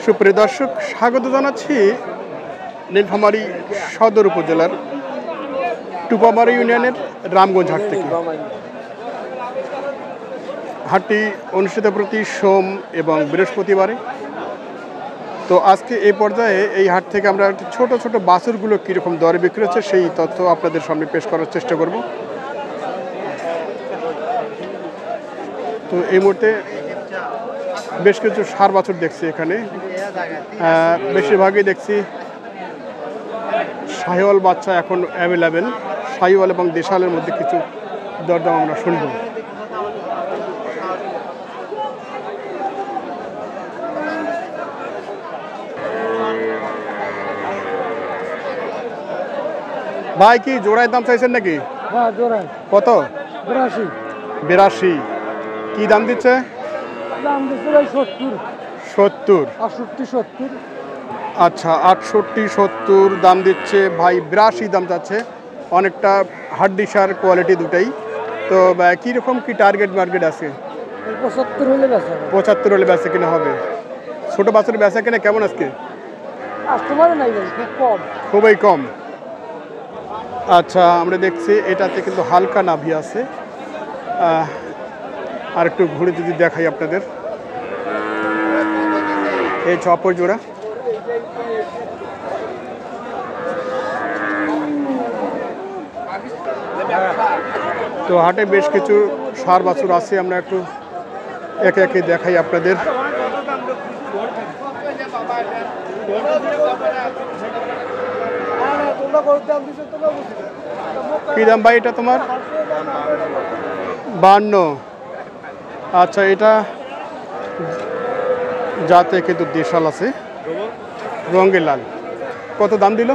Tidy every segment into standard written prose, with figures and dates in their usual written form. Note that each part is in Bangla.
সুপ্রিয় দর্শক, স্বাগত জানাচ্ছি নীলফামারী সদর উপজেলার টুপামারি ইউনিয়নের রামগঞ্জ হাট থেকে। হাটটি অনুষ্ঠিত প্রতি সোম এবং বৃহস্পতিবারে। তো আজকে এই পর্যায়ে এই হাট থেকে আমরা ছোট ছোট বাছুরগুলো কীরকম দরে বিক্রি হচ্ছে সেই তথ্য আপনাদের সামনে পেশ করার চেষ্টা করব। তো এই মুহূর্তে বেশ কিছু ষাঁড় বাছুর দেখছি এখানে, বেশিরভাগই দেখছি শাহিওয়াল বাচ্চা এখন অ্যাভেলেবেল। শাহিওয়াল এবং দেশালের মধ্যে কিছু দরদাম আমরা শুনব। ভাই কি জোড়ায় দাম চাইছেন নাকি? হ্যাঁ জোড়ায়। কত? 82। 82 কি দাম দিচ্ছে? দাম দিচ্ছে ভাই 70। 70, 68, 70। আচ্ছা 68, 70 দাম দিচ্ছে ভাই। 82 দাম যাচ্ছে, অনেকটা হাড্ডিসার কোয়ালিটি দুটাই। তো কীরকম কি টার্গেট মার্কেট আছে? 75 হলে বেচা। 75 হলে বেচা কিনা হবে। ছোটো বাছুর বেচা কিনা কেমন আজকে? কাস্টমার নাই ভাই, খুব কম, খুবই কম। আচ্ছা আমরা দেখছি এটাতে কিন্তু হালকা নাভি আছে। আর একটু ঘুরে যদি দেখাই আপনাদের, এই ছপর জোড়া। তো হাটে বেশ কিছু ষাঁড় বাছুর আছে, আমরা একটু একে একে দেখাই আপনাদের। কি দাম ভাই এটা তোমার? 52। আচ্ছা এটা যাতে কিন্তু দেশাল আছে, রঙের লাল। কত দাম দিল?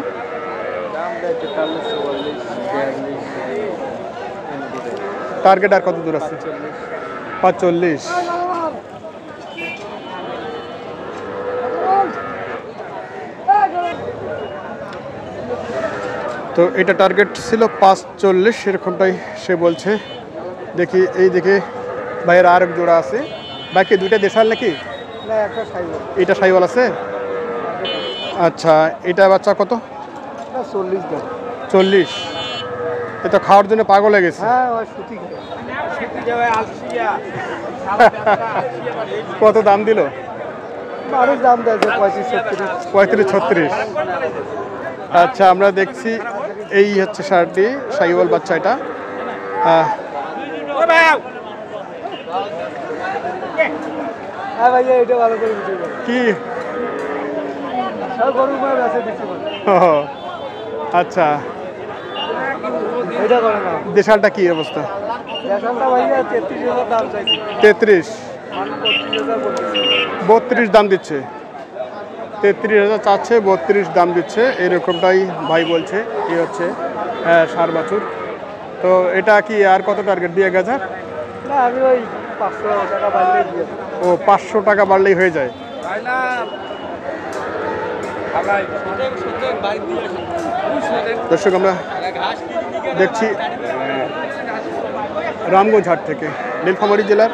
টার্গেট আর কত দূর আছে? 45। তো এটা টার্গেট ছিল 45, সেরকমটাই সে বলছে। দেখি এই দিকে ভাইয়ের আর এক জোড়া আছে। বাকি দুইটা দেশাল নাকি? এটা শাহিওয়াল আছে। আচ্ছা এটা বাচ্চা কত? 40। এটা খাওয়ার জন্য পাগল হয়ে গেছে। কত দাম দিল? 35, 36। আচ্ছা আমরা দেখছি এই হচ্ছে ষাঁড়টি, শাহিওয়াল বাচ্চা এটা। কি আচ্ছা দেশালটা কি অবস্থা? 33, 32 দাম দিচ্ছে। 33,000 চাচ্ছে, 32 দাম দিচ্ছে, এরকমটাই ভাই বলছে। এই হচ্ছে ষাঁড় বাছুর। তো এটা কি আর কত টার্গেট? 2,000? না আমি ওই 500 টাকা বাড়লেই দিয়ে। ও 500 টাকা বাড়লেই হয়ে যায়। দর্শক আমরা দেখছি রামগঞ্জ হাট থেকে, নীলফামারী জেলার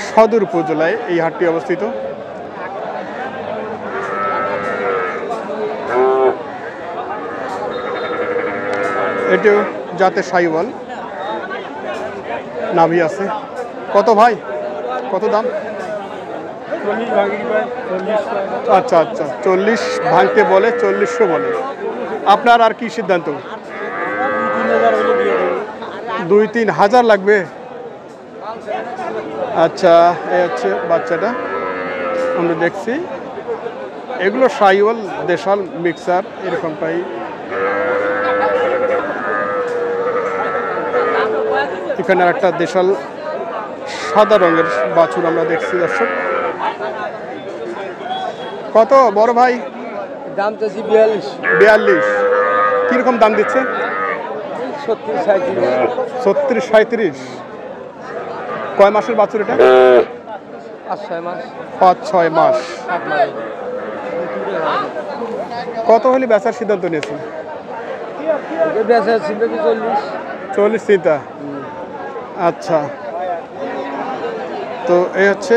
সদর উপজেলায় এই হাটটি অবস্থিত। এটিও যাতে শাহিওয়াল, নাভি আছে। কত ভাই, কত দাম? 40 ভাঙি পায়, 40 পায়। আচ্ছা আচ্ছা 40 ভাঙতে বলে, 4400 বলে। আপনার আর কি সিদ্ধান্ত? 2-3 হাজার লাগবে। আচ্ছা এই হচ্ছে বাচ্চাটা আমরা দেখছি। এগুলো শাহিওয়াল, দেশাল, মিক্সার এরকমটাই। এখানে একটা দেশাল সাদা রঙের বাছুর আমরা দেখছি। দর্শক কত বড় ভাই? দাম চাচ্ছি 42। 42 কিরকম দাম দিচ্ছে? 36, 37। 36, 37। কয় মাসের বাছুর এটা? 5-6 মাস। 5-6 মাস। কত হলে বেচার সিদ্ধান্ত নিয়েছেন? বেচা ছিল 40। 40 চিন্তা। আচ্ছা তো এই হচ্ছে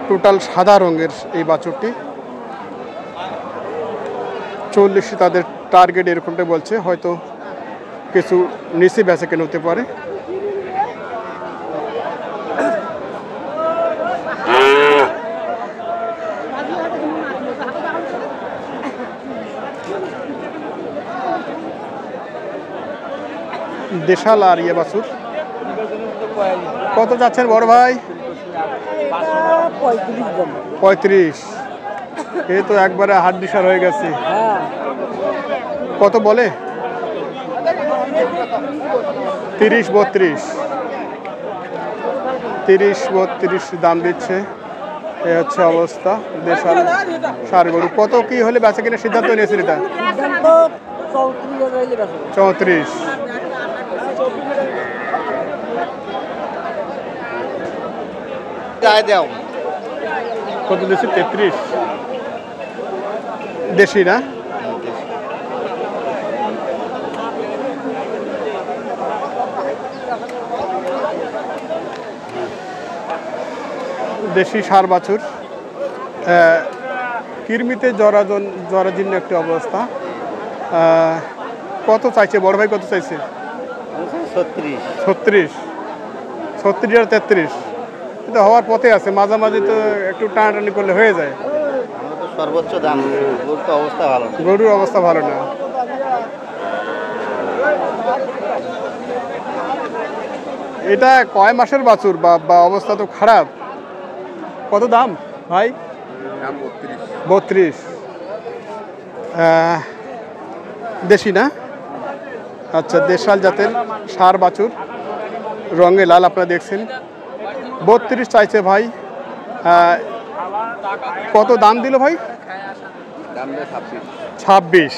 টোটাল সাদা রঙের এই বাছুরটি। 40 তাদের টার্গেট এরকমটা বলছে, হয়তো কিছু নিচে বেচা কেন হতে পারে। দেশাল আর ইয়ে বাছুর কত যাচ্ছেন বড় ভাই? 35। এই তো একবারে হাড্ডিসার হয়ে গেছে। কত বলে? 30-32। 30-32 দাম দিচ্ছে। এই হচ্ছে অবস্থা। দেশাল ষাঁড় গরু কত কি হলে বেচা কিনা সিদ্ধান্ত নিয়েছেন? এটা 34। কত দিচ্ছে? 33। দেশি না? দেশি ষাঁড় বাছুর, কিরমিতে জরাজীর্ণ একটি অবস্থা। কত চাইছে বড় ভাই? কত চাইছে? 36। 36 আর 33 কিন্তু হওয়ার পথে আছে, মাঝামাঝি তো একটু টানাটানি করলে হয়ে যায়। সর্বোচ্চ দাম। গরুর অবস্থা ভালো না। এটা কয় মাসের বাছুর? বা অবস্থা তো খারাপ। কত দাম ভাই? 32। দেশি না? আচ্ছা, দেশাল জাতের ষাঁড় বাছুর, রঙে লাল, আপনারা দেখছেন। 32 চাইছে ভাই। কত দাম দিল ভাই? 26।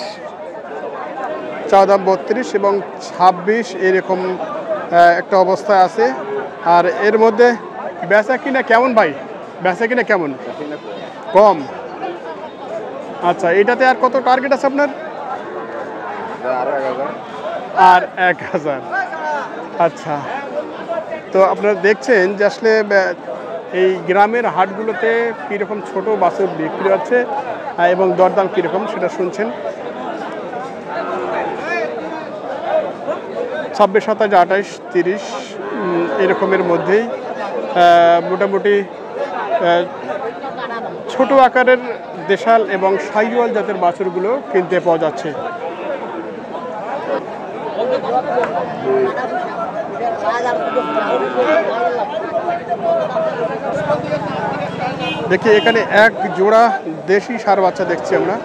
চা দাম 32 এবং 26 এরকম একটা অবস্থায় আছে। আর এর মধ্যে বেচা কিনা কেমন ভাই? বেচা কিনা কেমন? কম। আচ্ছা, এটাতে আর কত টার্গেট আছে আপনার? আর 1000। আচ্ছা, তো আপনারা দেখছেন যে আসলে এই গ্রামের হাটগুলোতে কীরকম ছোট বাছুর বিক্রি হচ্ছে এবং দরদাম কীরকম সেটা শুনছেন। 26, 27, 28, 30 এরকমের মধ্যেই মোটামুটি ছোট আকারের দেশাল এবং শাহিওয়াল জাতের বাছুরগুলো কিনতে পাওয়া যাচ্ছে। দেখি এখানে এক জোড়া দেশি ষাঁড় বাচ্চা দেখছি আমরা।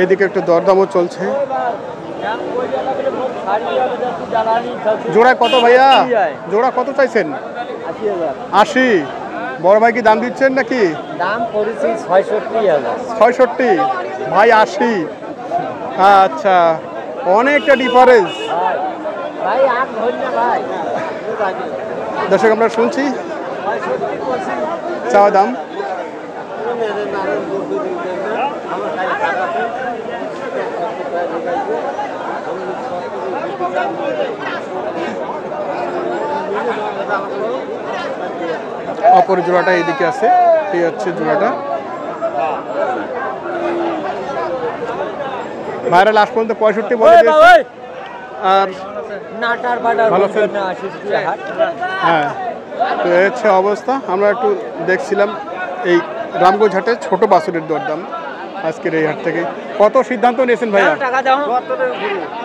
এদিকে একটু দরদামও চলছে। জোড়া কত ভাইয়া? জোড়া কত চাইছেন? 80। বড় ভাই কি দাম দিচ্ছেন নাকি? দাম পড়েছে 66,000। 66 ভাই 80। আচ্ছা, অনেকটা ডিফারেন্স। দর্শক আমরা শুনছি চাওয়া দাম। অপর জোড়াটা এইদিকে আছে, এই হচ্ছে জোড়াটা। ভাইরা লাস্ট পর্যন্ত 65 বলে দিয়েছে। আর ভালো আছেন? হ্যাঁ, তো এই হচ্ছে অবস্থা। আমরা একটু দেখছিলাম এই রামগঞ্জ হাটে ছোট বাছুরের দরদাম আজকের এই হাট থেকে। কত সিদ্ধান্ত নিয়েছেন ভাইয়া?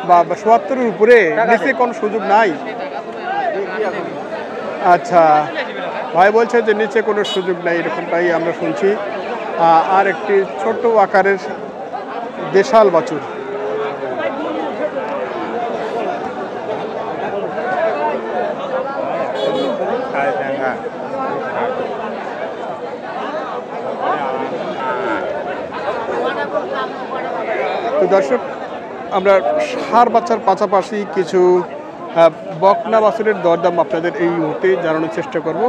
বা 77-এর উপরে, নিচে কোনো সুযোগ নাই? আচ্ছা, ভাই বলছে যে নিচে কোনো সুযোগ নাই, এরকমটাই আমরা শুনছি। আর একটি ছোট আকারের দেশাল বাছুর। তো দর্শক, আমরা ষাঁড় বাচ্চার পাশাপাশি কিছু বকনা বাছুরের দরদাম আপনাদের এই মুহূর্তে জানানোর চেষ্টা করব।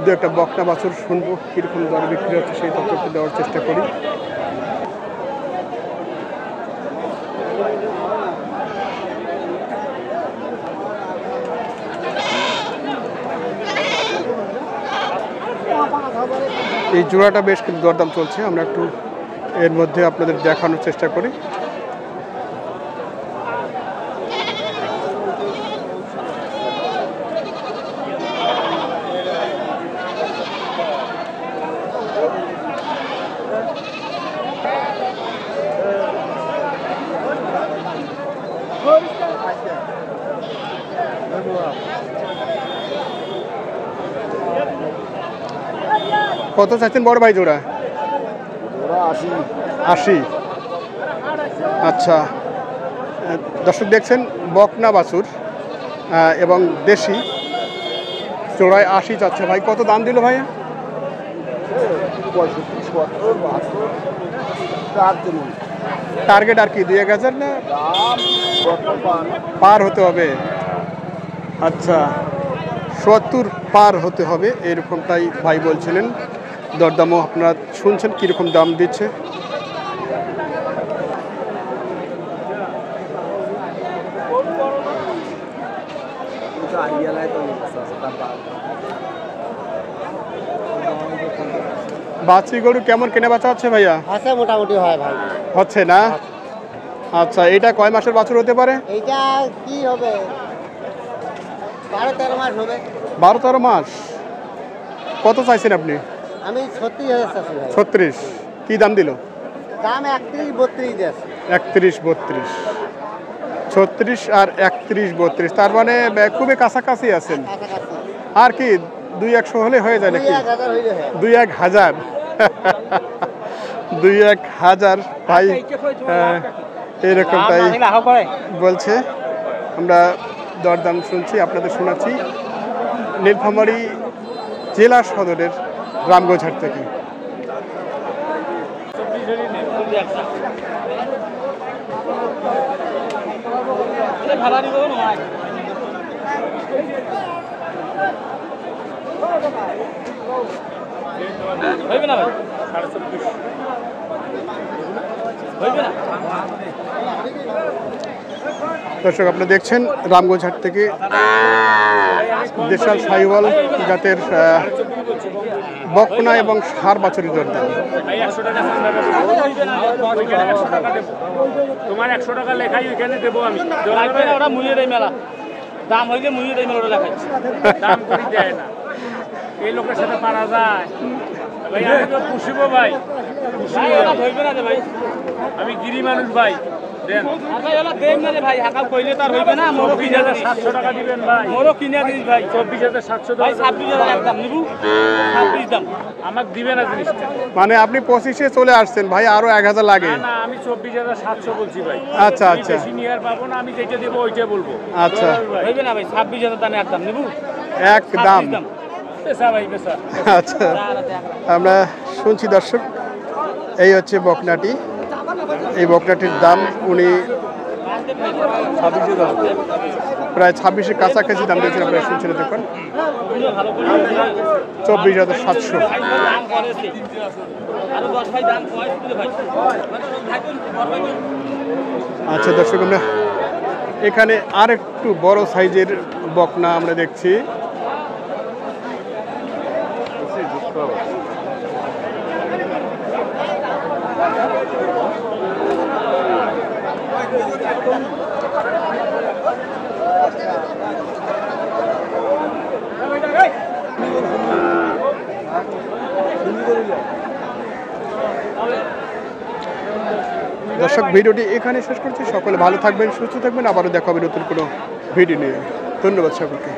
দু একটা বকনা বাছুর শুনবো কীরকম দর বিক্রি হচ্ছে, সেই তথ্যটি দেওয়ার চেষ্টা করি। এই জোড়াটা বেশ কিন্তু দরদাম চলছে, আমরা একটু এর মধ্যে আপনাদের দেখানোর চেষ্টা করি। কত চাইছেন বড় ভাই জোড়া? 80। আচ্ছা, দর্শক দেখছেন বকনা বাছুর এবং দেশি, জোড়ায় 80 চাচ্ছে। ভাই কত দাম দিল ভাইয়া? 65, টার্গেট আর কি 2-1000 না পার হতে হবে? আচ্ছা, 70 পার হতে হবে এরকমটাই ভাই বলছিলেন। দরদামও আপনারা শুনছেন কীরকম দাম দিচ্ছে। বাছুর গরু কেমন কেনা বেচা হচ্ছে ভাইয়া? আছে মোটামুটি হয় ভাই। হচ্ছে না? আচ্ছা, এটা কয় মাসের বাছুর হতে পারে? এইটা কি হবে, 12-13 মাস হবে। 12-13 মাস। কত চাইছেন আপনি? আমি 36,000 চাচ্ছি ভাই। 36। কি দাম দিল? দাম 31-32 দিয়েছে। 31-32। 36 আর 31-32, তার মানে খুবই কাছাকাছি আছেন। কাছাকাছি। আর কি 2-100 হলে হয়ে যায় নাকি? 2-1000 হইলে হয়। 2-1000। 2-1000 ভাই এরকমটাই বলছে। আমরা দরদাম শুনছি, আপনাদের শোনাচ্ছি নীলফামারী জেলা সদরের রামগঞ্জহাট থেকে। দর্শক আপনারা দেখছেন রামগঞ্জহাট থেকে দেশাল সাহিওয়াল জাতের বকনা এবং ষাঁড় বাছুরের দরদাম। তোমার 100 টাকা লেখাই ওইখানে দেবো আমি। ওরা মুইয়ে দেয় মেলা দাম হইলে মুইয়ে দেয় মেলা, ওরা লেখাই দাম করে দেয় না। এই লোকের সাথে পারা যায় ভাই? আমি তো পুষিবো ভাই, হইবে না ভাই, আমি গিরি মানুষ ভাই। দেন ভাই, হাকাল কইলে তার হইবে না। মোরও 700 টাকা দিবেন ভাই, মোরও কিনে দিস ভাই। 24,700 ভাই, 26,000 একদম নিবু, 26 দাম আমাকে দিবে না জিনিসটা। মানে আপনি 25-এ চলে আসছেন ভাই, আরো 1000 লাগে। না, আমি 24,700 বলছি ভাই। আচ্ছা আচ্ছা, বেশি নিয়ে আর পাবো না, আমি যেটা দেবো ওইটা বলবো। আচ্ছা, হইবে না ভাই, 26,000 দামে একদম নিবু, একদম। পেশা ভাই পেশা। আচ্ছা, আমরা শুনছি দর্শক, এই হচ্ছে বকনাটি। এই বকনাটির দাম উনি প্রায় 26-এর কাছাকাছি দাম দিয়েছেন। আপনারা শুনছেন দেখুন, 24,700। আচ্ছা দর্শক, আমরা এখানে আর একটু বড় সাইজের বকনা আমরা দেখছি। দর্শক, ভিডিওটি এখানে শেষ করছি। সকলে ভালো থাকবেন, সুস্থ থাকবেন। আবারও দেখা হবে নতুন কোনো ভিডিও নিয়ে। ধন্যবাদ সকলকে।